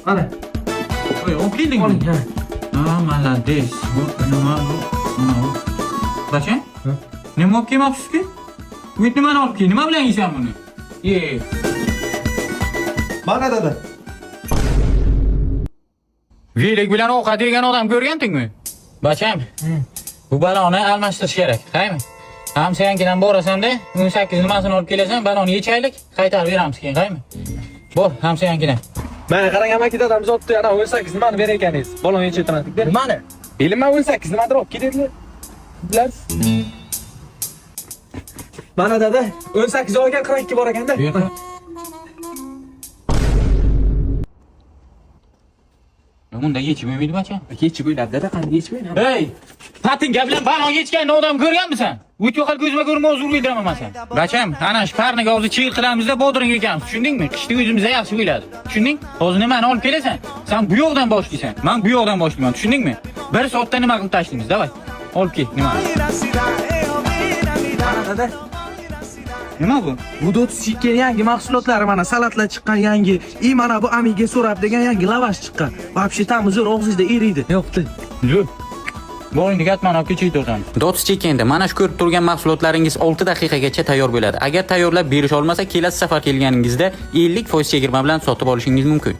Mana. Oy, olib keldingmi? Oling, ha. Ha, malades. Bu nima bu? Bacham? Ha? Nima olib kelmoqchisiz-ki? Bu nimani olib kel? Nima bilan yeysan buni? Ye. Mana dada. Velik bilan ovqat yegan odam ko'rgandingmi? Bacham, bu baloni almashtirish kerak, qaymi? Hamsayankidan borasan-da, 18 nimasini olib kelasan, baloni yechaylik, qaytarib beramiz keyin, qaymi? Bor, hamsayankidan. Mana qarang amaki dadam zotni ana 18 nimani berar ekaningiz. Balon yechayotgandik. Nimani? Bilma 18 nimadir olib keladilar. Bilasiz? Mana dada 18 olgan 42 bor ekanda. Bunda yechib bo'lmaydi bacham. Yechib o'ylab dada qanday yechib o'ylab? Hey! Patinga bilan balon yechgan odam ko'rganmisan? O'tga qol ko'zima ko'rma o'zur bildiraman sen. Bacham, ana shu parniga hozir chiyqilamizda bodring ekamiz, tushundingmi? Qishda o'zimizga yaxshi bo'ladi. Tushunding? Hozir nimani olib kelasan? Sen bu yoqdan boshlaysan. Men bu yoqdan boshlayman, tushundingmi? 1 soatda nima qilib tashlaymiz, davay. Olib kel, nima? Mana dada. Nima bu? Bu Dotschiken yangi mahsulotlari mana salatlar chiqqan yangi. Mana bu Amiga so'rab degan yangi lavash chiqqan. Вообще tam zo'r og'zingizda eriydi. Yo'qdi. Yo'q. Bo'yinga gatman olib kechib tursan. Dotschiken'da mana shu ko'rib turgan mahsulotlaringiz 6 daqiqagacha tayyor bo'ladi. Agar tayyorlab berish olmasa, kelasi safar kelganingizda 50% chegirma bilan sotib olishingiz mumkin.